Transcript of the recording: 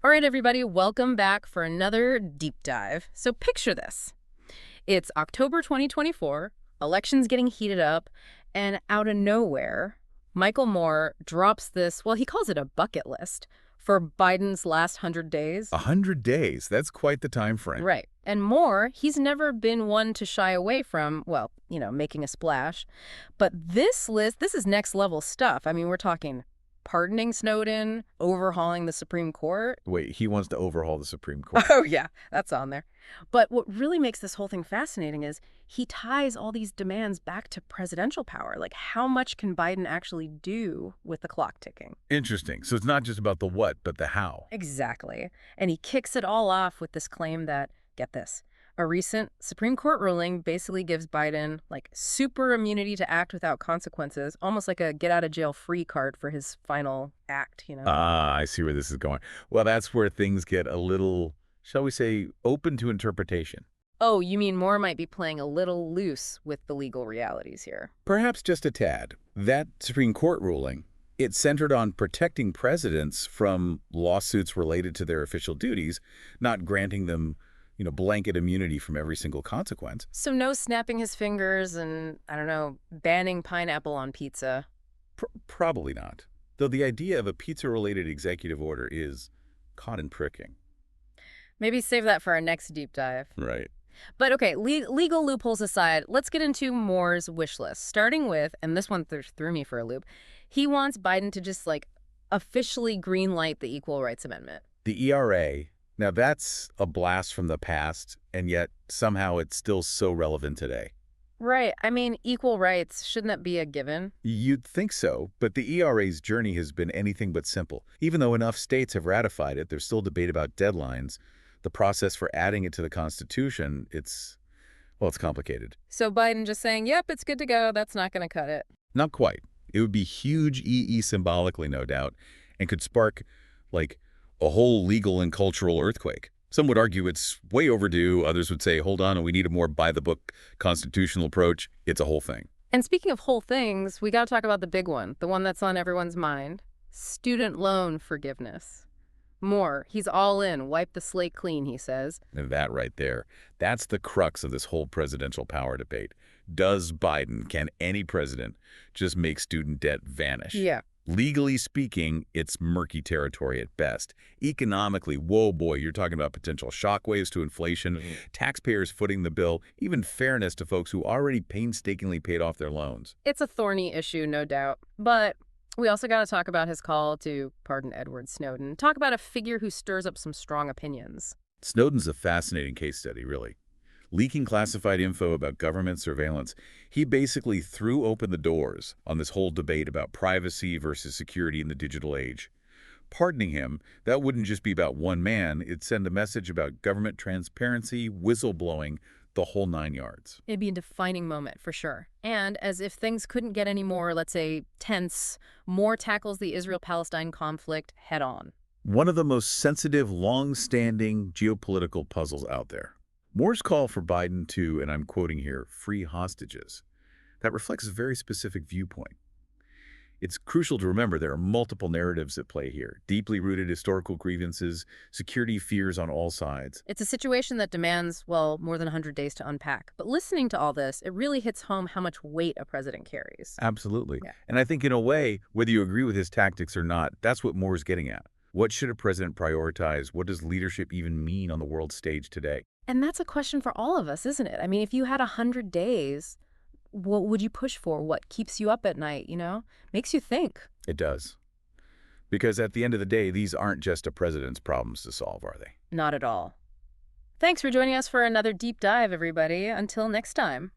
All right, everybody, welcome back for another deep dive. So picture this. It's October 2024, elections getting heated up, and out of nowhere, Michael Moore drops this, well, he calls it a bucket list for Biden's last 100 days. 100 days, that's quite the time frame. Right. And Moore, he's never been one to shy away from, well, making a splash. But this list, this is next level stuff. I mean, we're talking pardoning Snowden, overhauling the Supreme Court. Wait, he wants to overhaul the Supreme Court. Oh, yeah, that's on there. But what really makes this whole thing fascinating is he ties all these demands back to presidential power. Like, how much can Biden actually do with the clock ticking? Interesting. So it's not just about the what, but the how. Exactly. And he kicks it all off with this claim that, get this, a recent Supreme Court ruling basically gives Biden, like, super immunity to act without consequences, almost like a get-out-of-jail-free card for his final act, Ah, I see where this is going. Well, that's where things get a little, shall we say, open to interpretation. Oh, you mean Moore might be playing a little loose with the legal realities here? Perhaps just a tad. That Supreme Court ruling, it centered on protecting presidents from lawsuits related to their official duties, not granting them blanket immunity from every single consequence. So no snapping his fingers and, I don't know, banning pineapple on pizza. Probably not. Though the idea of a pizza-related executive order is caught in pricking. Maybe save that for our next deep dive. Right. But okay, legal loopholes aside, let's get into Moore's wish list. Starting with, and this one threw me for a loop, he wants Biden to just, like, officially greenlight the Equal Rights Amendment. The ERA, now that's a blast from the past, and yet somehow it's still so relevant today. Right. I mean, equal rights, shouldn't that be a given? You'd think so, but the ERA's journey has been anything but simple. Even though enough states have ratified it, there's still debate about deadlines. The process for adding it to the Constitution, it's complicated. So Biden just saying, yep, it's good to go, that's not going to cut it. Not quite. It would be huge EE symbolically, no doubt, and could spark, like, a whole legal and cultural earthquake. Some would argue it's way overdue. Others would say, hold on, we need a more by-the-book constitutional approach. It's a whole thing. And speaking of whole things, we got to talk about the big one, the one that's on everyone's mind, student loan forgiveness. Moore, he's all in, wipe the slate clean, he says. And that right there, that's the crux of this whole presidential power debate. Does Biden, can any president, just make student debt vanish? Yeah. Legally speaking, it's murky territory at best. Economically, whoa, boy, you're talking about potential shockwaves to inflation, taxpayers footing the bill, even fairness to folks who already painstakingly paid off their loans. It's a thorny issue, no doubt. But we also got to talk about his call to pardon Edward Snowden. Talk about a figure who stirs up some strong opinions. Snowden's a fascinating case study, really. Leaking classified info about government surveillance, he basically threw open the doors on this whole debate about privacy versus security in the digital age. Pardoning him, that wouldn't just be about one man. It'd send a message about government transparency, whistleblowing, the whole 9 yards. It'd be a defining moment, for sure. And as if things couldn't get any more, let's say, tense, Moore tackles the Israel-Palestine conflict head on. One of the most sensitive, long-standing geopolitical puzzles out there. Moore's call for Biden to, and I'm quoting here, free hostages. That reflects a very specific viewpoint. It's crucial to remember there are multiple narratives at play here, deeply rooted historical grievances, security fears on all sides. It's a situation that demands, well, more than 100 days to unpack. But listening to all this, it really hits home how much weight a president carries. Absolutely. Yeah. And I think in a way, whether you agree with his tactics or not, that's what Moore's getting at. What should a president prioritize? What does leadership even mean on the world stage today? And that's a question for all of us, isn't it? I mean, if you had 100 days, what would you push for? What keeps you up at night, Makes you think. It does. Because at the end of the day, these aren't just a president's problems to solve, are they? Not at all. Thanks for joining us for another deep dive, everybody. Until next time.